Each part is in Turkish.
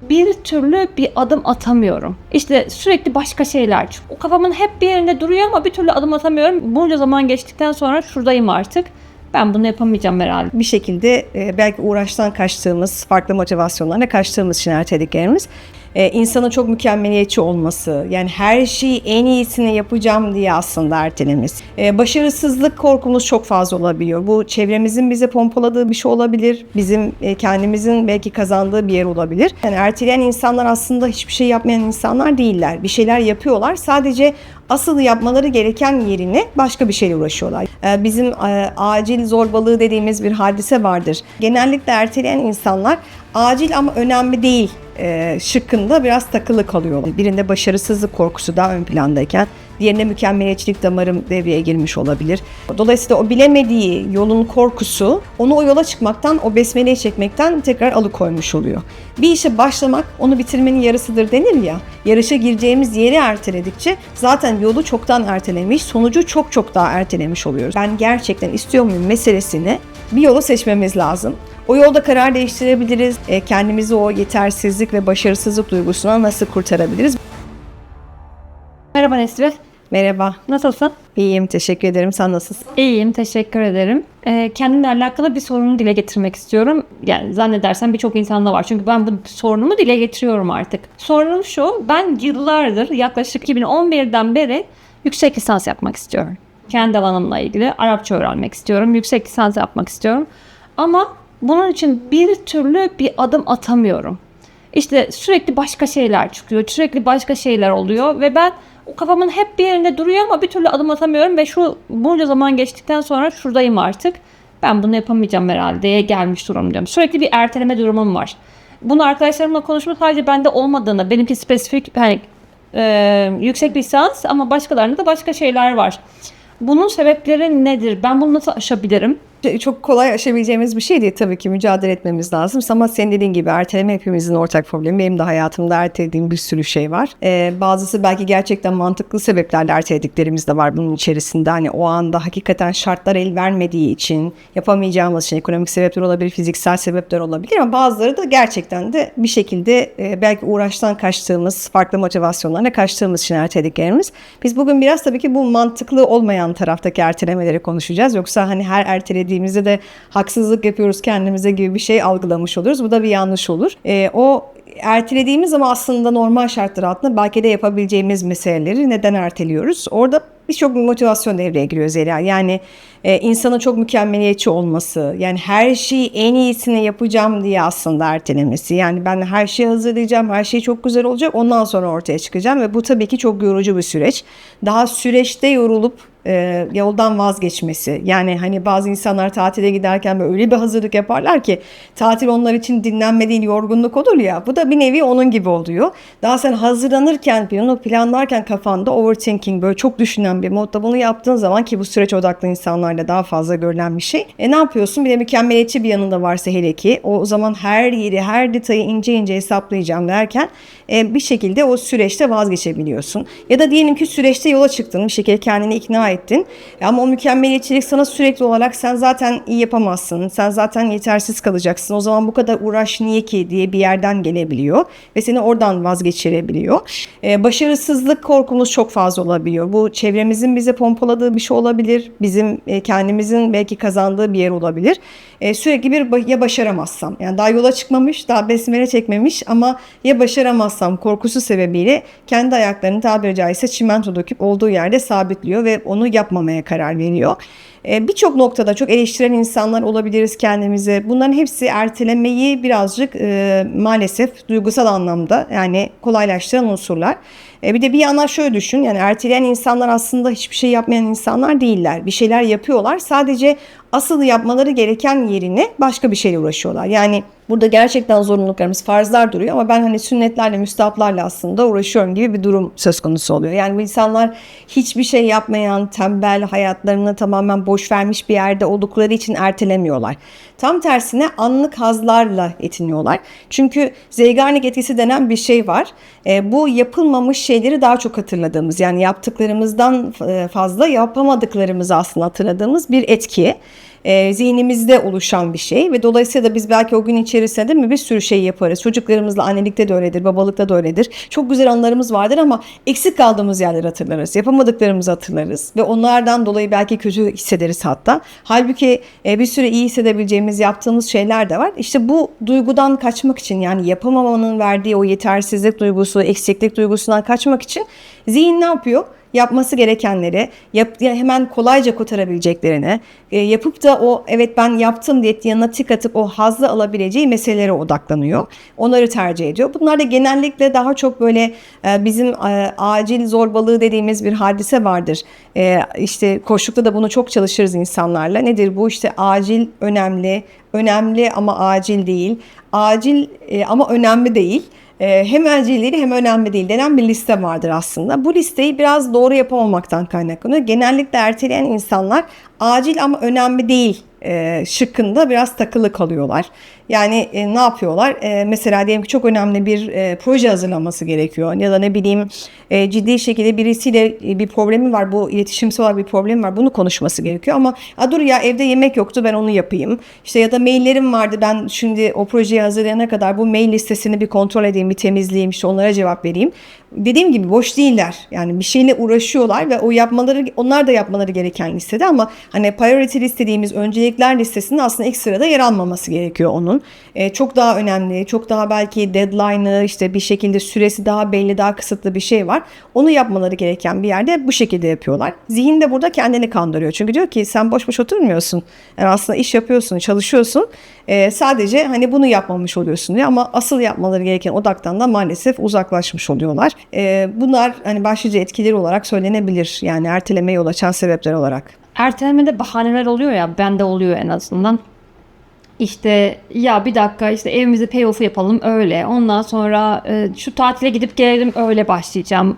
bir türlü bir adım atamıyorum. İşte sürekli başka şeyler. O kafamın hep bir yerinde duruyor ama bir türlü adım atamıyorum. Bunca zaman geçtikten sonra şuradayım artık. Ben bunu yapamayacağım herhalde. Bir şekilde belki uğraştan kaçtığımız, farklı motivasyonlarla kaçtığımız için ertelediklerimiz. İnsanın çok mükemmeliyetçi olması, yani her şeyi en iyisini yapacağım diye aslında ertelemesi. Başarısızlık korkumuz çok fazla olabiliyor. Bu çevremizin bize pompaladığı bir şey olabilir, bizim kendimizin belki kazandığı bir yer olabilir. Yani erteleyen insanlar aslında hiçbir şey yapmayan insanlar değiller. Bir şeyler yapıyorlar, sadece asıl yapmaları gereken yerine başka bir şeyle uğraşıyorlar. Bizim acil zorbalığı dediğimiz bir hadise vardır. Genellikle erteleyen insanlar acil ama önemli değil şıkkında biraz takılı kalıyorlar. Birinde başarısızlık korkusu daha ön plandayken diğerinde mükemmeliyetçilik damarım devreye girmiş olabilir. Dolayısıyla o bilemediği yolun korkusu onu o yola çıkmaktan, o besmeleyi çekmekten tekrar alıkoymuş oluyor. Bir işe başlamak onu bitirmenin yarısıdır denir ya. Yarışa gireceğimiz yeri erteledikçe zaten yolu çoktan ertelemiş, sonucu çok daha ertelemiş oluyoruz. Ben gerçekten istiyor muyum meselesini bir yolu seçmemiz lazım. O yolda karar değiştirebiliriz. Kendimizi o yetersizlik ve başarısızlık duygusundan nasıl kurtarabiliriz? Merhaba Nesrin. Merhaba. Nasılsın? İyiyim, teşekkür ederim. Sen nasılsın? İyiyim, teşekkür ederim. Kendimle alakalı bir sorunu dile getirmek istiyorum. Yani zannedersem birçok insanda var. Çünkü ben bu sorunumu dile getiriyorum artık. Sorunum şu, ben yıllardır, yaklaşık 2011'den beri yüksek lisans yapmak istiyorum. Kendi alanımla ilgili Arapça öğrenmek istiyorum. Yüksek lisans yapmak istiyorum. Ama bunun için bir türlü bir adım atamıyorum. İşte sürekli başka şeyler çıkıyor, sürekli başka şeyler oluyor ve ben o kafamın hep bir yerinde duruyor ama bir türlü adım atamıyorum ve bunca zaman geçtikten sonra şuradayım artık. Ben bunu yapamayacağım herhalde diye gelmiş durumdayım. Sürekli bir erteleme durumum var. Bunu arkadaşlarımla konuşmak sadece bende olmadığını, benimki spesifik yüksek lisans ama başkalarında da başka şeyler var. Bunun sebepleri nedir? Ben bunu nasıl aşabilirim? Çok kolay aşabileceğimiz bir şey değil, tabii ki mücadele etmemiz lazım. Ama senin dediğin gibi erteleme hepimizin ortak problemi. Benim de hayatımda ertelediğim bir sürü şey var. Bazısı belki gerçekten mantıklı sebeplerle ertelediklerimiz de var bunun içerisinde. Hani o anda hakikaten şartlar el vermediği için yapamayacağımız şey, ekonomik sebepler olabilir, fiziksel sebepler olabilir ama bazıları da gerçekten de bir şekilde belki uğraştan kaçtığımız, farklı motivasyonlarla kaçtığımız için ertelediklerimiz. Biz bugün biraz tabii ki bu mantıklı olmayan taraftaki ertelemeleri konuşacağız. Yoksa hani her ertelediğimizde de haksızlık yapıyoruz kendimize gibi bir şey algılamış oluruz. Bu da bir yanlış olur. O ertelediğimiz ama aslında normal şartlar altında belki de yapabileceğimiz meseleleri neden erteliyoruz? Orada birçok motivasyon devreye giriyor Zeliha. Yani insanın çok mükemmeliyetçi olması, yani her şeyi en iyisini yapacağım diye aslında ertelemesi. Yani ben her şeyi hazırlayacağım, her şey çok güzel olacak, ondan sonra ortaya çıkacağım ve bu tabii ki çok yorucu bir süreç. Daha süreçte yorulup yoldan vazgeçmesi. Yani hani bazı insanlar tatile giderken böyle öyle bir hazırlık yaparlar ki tatil onlar için dinlenme değil yorgunluk olur ya. Bu da bir nevi onun gibi oluyor. Daha sen hazırlanırken, planlarken kafanda overthinking, böyle çok düşünen bir modda bunu yaptığın zaman, ki bu süreç odaklı insanlarla daha fazla görülen bir şey. Ne yapıyorsun? Bir de mükemmeliyetçi bir yanında varsa hele ki o zaman her yeri, her detayı ince ince hesaplayacağım derken bir şekilde o süreçte vazgeçebiliyorsun. Ya da diyelim ki süreçte yola çıktın, bir şekilde kendini ikna ettin. Ama o mükemmeliyetçilik sana sürekli olarak sen zaten iyi yapamazsın, sen zaten yetersiz kalacaksın, o zaman bu kadar uğraş niye ki diye bir yerden gelebiliyor ve seni oradan vazgeçirebiliyor. Başarısızlık korkumuz çok fazla olabiliyor. Bu çevremizin bize pompaladığı bir şey olabilir, bizim kendimizin belki kazandığı bir yer olabilir. Sürekli ya başaramazsam, yani daha yola çıkmamış, daha besmele çekmemiş ama ya başaramazsam korkusu sebebiyle kendi ayaklarını tabiri caizse çimento döküp olduğu yerde sabitliyor ve onu yapmamaya karar veriyor. Birçok noktada çok eleştiren insanlar olabiliriz kendimize. Bunların hepsi ertelemeyi birazcık maalesef duygusal anlamda yani kolaylaştıran unsurlar. Bir de bir yandan şöyle düşün, yani erteleyen insanlar aslında hiçbir şey yapmayan insanlar değiller. Bir şeyler yapıyorlar, sadece asıl yapmaları gereken yerine başka bir şeyle uğraşıyorlar. Yani burada gerçekten zorunluluklarımız, farzlar duruyor ama ben hani sünnetlerle, müstahaplarla aslında uğraşıyorum gibi bir durum söz konusu oluyor. Yani bu insanlar hiçbir şey yapmayan, tembel, hayatlarını tamamen boş vermiş bir yerde oldukları için ertelemiyorlar. Tam tersine anlık hazlarla yetiniyorlar. Çünkü Zeigarnik etkisi denen bir şey var. Bu yapılmamış şeyleri daha çok hatırladığımız, yani yaptıklarımızdan fazla yapamadıklarımızı aslında hatırladığımız bir etki. zihnimizde oluşan bir şey ve dolayısıyla da biz belki o gün içerisinde değil mi bir sürü şey yaparız. Çocuklarımızla annelikte de öyledir, babalıkta da öyledir. Çok güzel anılarımız vardır ama eksik kaldığımız yerleri hatırlarız. Yapamadıklarımızı hatırlarız ve onlardan dolayı belki kötü hissederiz hatta. Halbuki bir sürü iyi hissedebileceğimiz, yaptığımız şeyler de var. İşte bu duygudan kaçmak için, yani yapamamanın verdiği o yetersizlik duygusu, eksiklik duygusundan kaçmak için zihin ne yapıyor? Yapması gerekenleri, hemen kolayca kotarabileceklerine, yapıp da o evet ben yaptım diye yanına tik atıp o hazzı alabileceği meselelere odaklanıyor. Onları tercih ediyor. Bunlar da genellikle daha çok böyle bizim acil zorbalığı dediğimiz bir hadise vardır. İşte koçlukta da bunu çok çalışırız insanlarla. Nedir bu? İşte acil önemli, önemli ama acil değil, acil ama önemli değil. Hem acil hem önemli değil denen bir liste vardır aslında. Bu listeyi biraz doğru yapamamaktan kaynaklanıyor. Genellikle erteleyen insanlar acil ama önemli değil şıkkında biraz takılı kalıyorlar. Yani ne yapıyorlar? Mesela diyelim ki çok önemli bir proje hazırlanması gerekiyor ya da ne bileyim ciddi şekilde birisiyle bir problemi var, bu iletişimsel olarak bir problemi var, bunu konuşması gerekiyor ama dur ya evde yemek yoktu ben onu yapayım. İşte ya da maillerim vardı, ben şimdi o projeyi hazırlayana kadar bu mail listesini bir kontrol edeyim, bir temizleyeyim, işte onlara cevap vereyim. Dediğim gibi boş değiller. Yani bir şeyle uğraşıyorlar ve onlar da yapmaları gereken listede ama hani priority dediğimiz öncelikler listesinde aslında ilk sırada yer almaması gerekiyor onun. Çok daha önemli, çok daha belki deadline'ı, işte bir şekilde süresi daha belli, daha kısıtlı bir şey var. Onu yapmaları gereken bir yerde bu şekilde yapıyorlar. Zihin de burada kendini kandırıyor. Çünkü diyor ki sen boş boş oturmuyorsun. Yani aslında iş yapıyorsun, çalışıyorsun. Sadece hani bunu yapmamış oluyorsun diyor ama asıl yapmaları gereken odaktan da maalesef uzaklaşmış oluyorlar. Bunlar hani başlıca etkileri olarak söylenebilir. Yani ertelemeye yol açan sebepler olarak. Ertelemede bahaneler oluyor ya, bende oluyor en azından. İşte ya bir dakika işte evimizi payoff'u yapalım öyle. Ondan sonra şu tatile gidip gelelim öyle başlayacağım.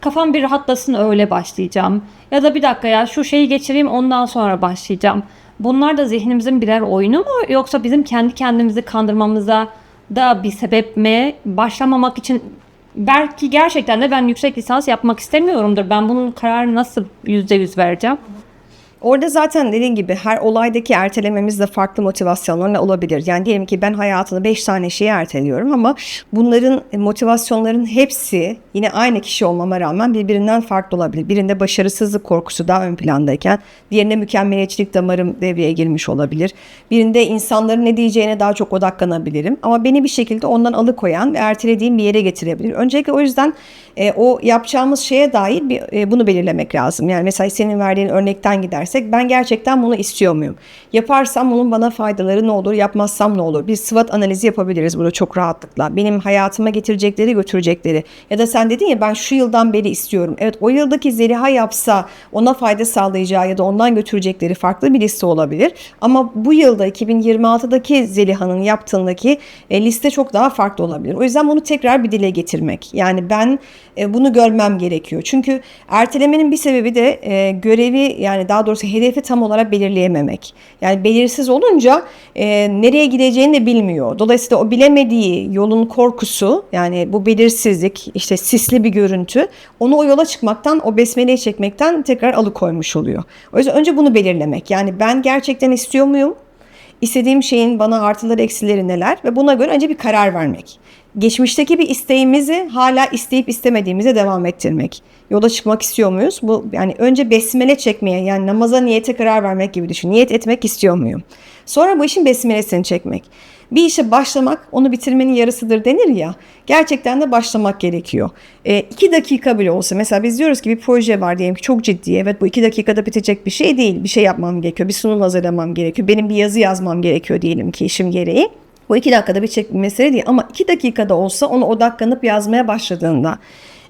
Kafam bir rahatlasın öyle başlayacağım. Ya da bir dakika ya şu şeyi geçireyim ondan sonra başlayacağım. Bunlar da zihnimizin birer oyunu mu yoksa bizim kendi kendimizi kandırmamıza da bir sebep mi? Başlamamak için belki gerçekten de ben yüksek lisans yapmak istemiyorumdur. Ben bunun kararını nasıl %100 vereceğim? Orada zaten dediğin gibi her olaydaki ertelememiz de farklı motivasyonlarla olabilir. Yani diyelim ki ben hayatımda 5 tane şeyi erteliyorum ama bunların motivasyonların hepsi yine aynı kişi olmama rağmen birbirinden farklı olabilir. Birinde başarısızlık korkusu daha ön plandayken diğerinde mükemmeliyetçilik damarım devreye girmiş olabilir. Birinde insanların ne diyeceğine daha çok odaklanabilirim ama beni bir şekilde ondan alıkoyan ve ertelediğim bir yere getirebilir. Öncelikle o yüzden o yapacağımız şeye dair bunu belirlemek lazım. Yani mesela senin verdiğin örnekten gidersek ben gerçekten bunu istiyor muyum? Yaparsam bunun bana faydaları ne olur? Yapmazsam ne olur? Bir SWOT analizi yapabiliriz burada çok rahatlıkla. Benim hayatıma getirecekleri, götürecekleri. Ya da sen dedin ya ben şu yıldan beri istiyorum. Evet, o yıldaki Zeliha yapsa ona fayda sağlayacağı ya da ondan götürecekleri farklı bir liste olabilir. Ama bu yılda 2026'daki Zeliha'nın yaptığındaki liste çok daha farklı olabilir. O yüzden bunu tekrar bir dile getirmek. Yani ben bunu görmem gerekiyor. Çünkü ertelemenin bir sebebi de görevi, yani daha doğrusu hedefi tam olarak belirleyememek. Yani belirsiz olunca nereye gideceğini de bilmiyor. Dolayısıyla o bilemediği yolun korkusu, yani bu belirsizlik, işte sisli bir görüntü onu o yola çıkmaktan, o besmeleyi çekmekten tekrar alıkoymuş oluyor. O yüzden önce bunu belirlemek. Yani ben gerçekten istiyor muyum? İstediğim şeyin bana artıları eksileri neler ve buna göre önce bir karar vermek. Geçmişteki bir isteğimizi hala isteyip istemediğimize devam ettirmek. Yola çıkmak istiyor muyuz? Bu yani önce besmele çekmeye, yani namaza niyete karar vermek gibi düşün. Niyet etmek istiyor muyum? Sonra bu işin besmelesini çekmek. Bir işe başlamak onu bitirmenin yarısıdır denir ya. Gerçekten de başlamak gerekiyor. 2 dakika bile olsa, mesela biz diyoruz ki bir proje var diyelim ki çok ciddi. Evet, bu 2 dakikada bitecek bir şey değil. Bir şey yapmam gerekiyor. Bir sunum hazırlamam gerekiyor. Benim bir yazı yazmam gerekiyor diyelim ki işim gereği. Bu 2 dakikada bitecek bir mesele değil ama 2 dakikada olsa ona odaklanıp yazmaya başladığında,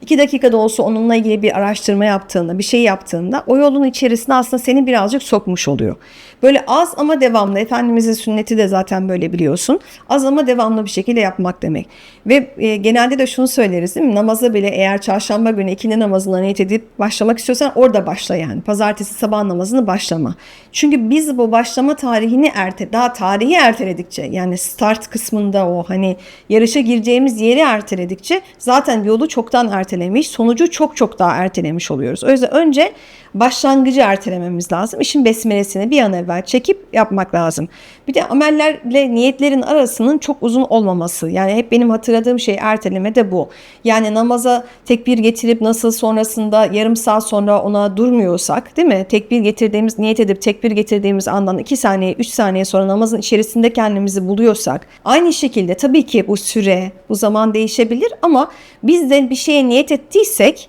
2 dakikada olsa onunla ilgili bir araştırma yaptığında, bir şey yaptığında o yolun içerisine aslında seni birazcık sokmuş oluyor. Böyle az ama devamlı, Efendimizin sünneti de zaten böyle biliyorsun. Az ama devamlı bir şekilde yapmak demek. Ve genelde de şunu söyleriz değil mi? Namaza bile eğer çarşamba günü ikindi namazına niyet edip başlamak istiyorsan orada başla yani. Pazartesi sabah namazını başlama. Çünkü biz bu başlama tarihini daha tarihi erteledikçe, yani start kısmında o hani yarışa gireceğimiz yeri erteledikçe zaten yolu çoktan erteledik. ertelemiş, sonucu çok çok daha ertelemiş oluyoruz. O yüzden önce başlangıcı ertelememiz lazım. İşin besmelesini bir an evvel çekip yapmak lazım. Bir de amellerle niyetlerin arasının çok uzun olmaması. Yani hep benim hatırladığım şey erteleme de bu. Yani namaza tekbir getirip nasıl sonrasında yarım saat sonra ona durmuyorsak, değil mi? Tekbir getirdiğimiz, niyet edip tekbir getirdiğimiz andan 2 saniye, 3 saniye sonra namazın içerisinde kendimizi buluyorsak, aynı şekilde tabii ki bu süre, bu zaman değişebilir ama biz de bir şeye niyet ettiysek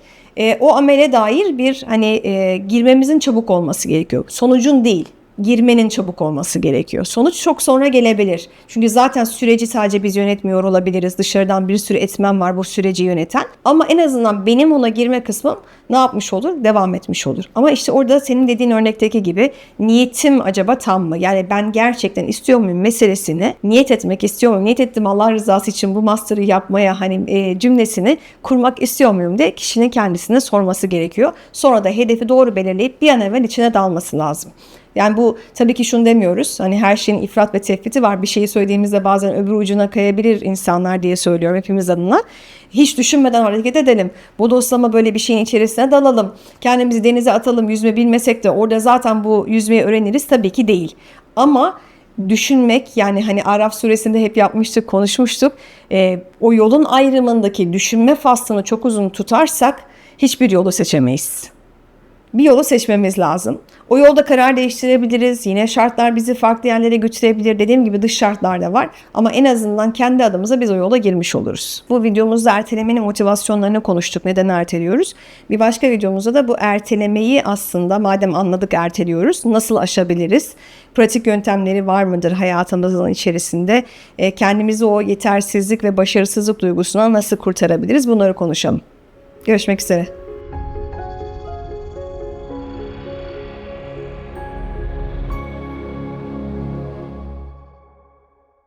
o amele dair bir girmemizin çabuk olması gerekiyor. Sonucun değil, girmenin çabuk olması gerekiyor. Sonuç çok sonra gelebilir. Çünkü zaten süreci sadece biz yönetmiyor olabiliriz. Dışarıdan bir sürü etmen var bu süreci yöneten. Ama en azından benim ona girme kısmım ne yapmış olur? Devam etmiş olur. Ama işte orada senin dediğin örnekteki gibi niyetim acaba tam mı? Yani ben gerçekten istiyor muyum meselesini, niyet etmek istiyor muyum? Niyet ettim Allah rızası için bu master'ı yapmaya cümlesini kurmak istiyor muyum diye kişinin kendisine sorması gerekiyor. Sonra da hedefi doğru belirleyip bir an evvel içine dalması lazım. Yani bu tabii ki şunu demiyoruz. Hani her şeyin ifrat ve tefriti var. Bir şeyi söylediğimizde bazen öbür ucuna kayabilir insanlar diye söylüyorum hepimiz adına. Hiç düşünmeden hareket edelim. Bodoslama böyle bir şeyin içerisine dalalım. Kendimizi denize atalım. Yüzme bilmesek de orada zaten bu yüzmeyi öğreniriz. Tabii ki değil. Ama düşünmek, yani hani Araf suresinde hep yapmıştık, konuşmuştuk. O yolun ayrımındaki düşünme faslını çok uzun tutarsak hiçbir yolu seçemeyiz. Bir yolu seçmemiz lazım. O yolda karar değiştirebiliriz. Yine şartlar bizi farklı yerlere götürebilir. Dediğim gibi dış şartlar da var. Ama en azından kendi adımıza biz o yola girmiş oluruz. Bu videomuzda ertelemenin motivasyonlarını konuştuk. Neden erteliyoruz? Bir başka videomuzda da bu ertelemeyi aslında madem anladık erteliyoruz, nasıl aşabiliriz? Pratik yöntemleri var mıdır hayatımızın içerisinde? Kendimizi o yetersizlik ve başarısızlık duygusundan nasıl kurtarabiliriz? Bunları konuşalım. Görüşmek üzere.